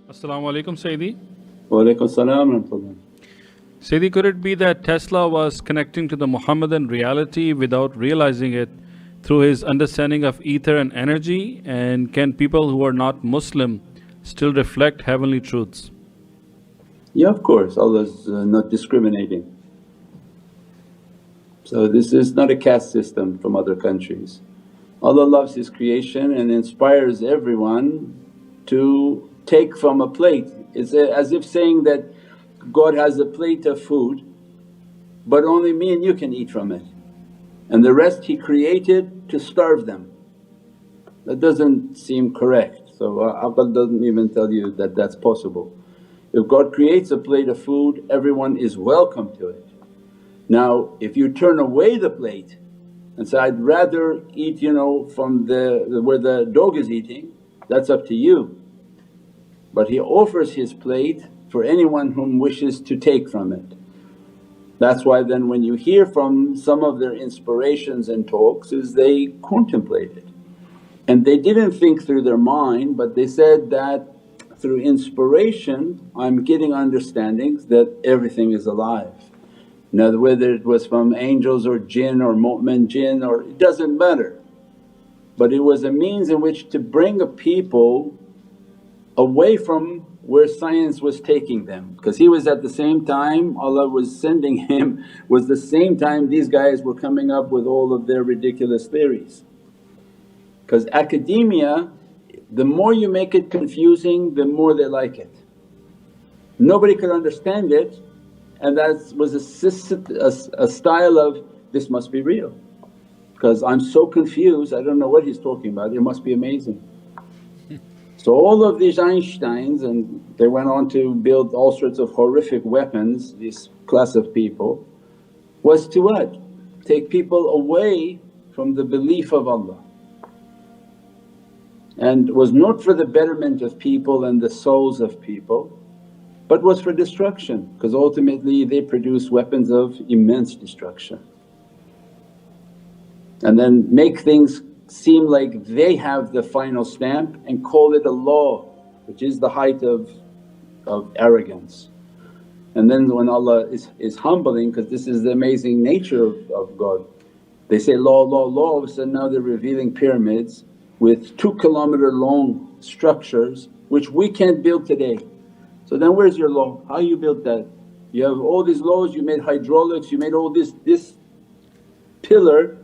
Assalamu alaikum, Sayyidi. Wa alaikum salam wa rahmatullah. Sayyidi, could it be that Tesla was connecting to the Muhammadan reality without realizing it through his understanding of ether and energy? And can people who are not Muslim still reflect heavenly truths? Yeah, of course, Allah's not discriminating. So this is not a caste system from other countries. Allah loves His creation and inspires everyone to take from a plate. It's as if saying that God has a plate of food but only me and you can eat from it, and the rest He created to starve them. That doesn't seem correct. So aql doesn't even tell you that that's possible. If God creates a plate of food, everyone is welcome to it. Now if you turn away the plate and say, I'd rather eat from where the dog is eating, that's up to you. But He offers His plate for anyone whom wishes to take from it. That's why then when you hear from some of their inspirations and talks is they contemplated. And they didn't think through their mind, but they said that through inspiration I'm getting understandings that everything is alive. Now whether it was from angels or jinn or mu'min jinn or it doesn't matter, but it was a means in which to bring a people away from where science was taking them. Because he was at the same time Allah was sending him, was the same time these guys were coming up with all of their ridiculous theories. Because academia, the more you make it confusing the more they like it. Nobody could understand it, and that was a style of, this must be real because I'm so confused, I don't know what he's talking about, it must be amazing. So all of these Einsteins, and they went on to build all sorts of horrific weapons, this class of people, was to what? Take people away from the belief of Allah, and was not for the betterment of people and the souls of people, but was for destruction, because ultimately they produce weapons of immense destruction. And then make things seem like they have the final stamp and call it a law, which is the height of arrogance. And then when Allah is humbling, because this is the amazing nature of God, they say, law, law, law, all of a sudden now they're revealing pyramids with 2 kilometer long structures which we can't build today. So then where's your law? How you built that? You have all these laws, you made hydraulics, you made all this pillar,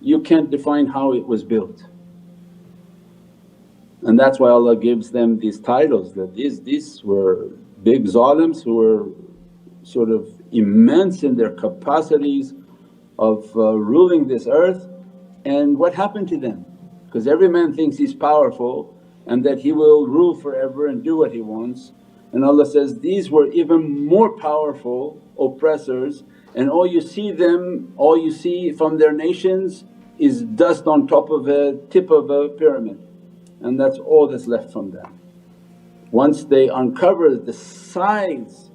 you can't define how it was built. And that's why Allah gives them these titles, that these were big zalims who were sort of immense in their capacities of ruling this earth. And what happened to them? Because every man thinks he's powerful and that he will rule forever and do what he wants. And Allah says, these were even more powerful oppressors, and all you see from their nations is dust on top of a tip of a pyramid, and that's all that's left from them. Once they uncover the size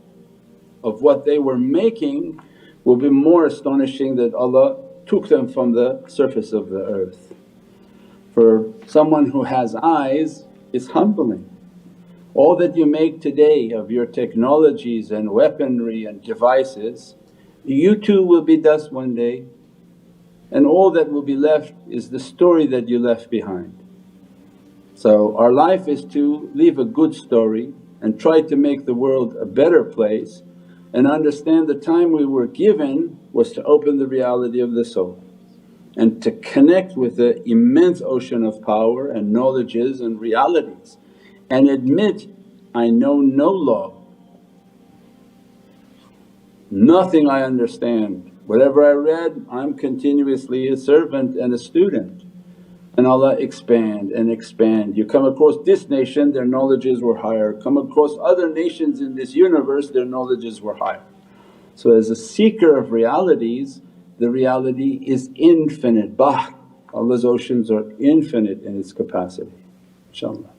of what they were making, will be more astonishing that Allah took them from the surface of the earth. For someone who has eyes, it's humbling. All that you make today of your technologies and weaponry and devices, you too will be dust one day, and all that will be left is the story that you left behind. So our life is to leave a good story and try to make the world a better place, and understand the time we were given was to open the reality of the soul and to connect with the immense ocean of power and knowledges and realities, and admit, I know no law, nothing I understand. Whatever I read, I'm continuously a servant and a student. And Allah expand and expand. You come across this nation, their knowledges were higher, come across other nations in this universe, their knowledges were higher. So as a seeker of realities, the reality is infinite. Bahr, Allah's oceans are infinite in its capacity, inshaAllah.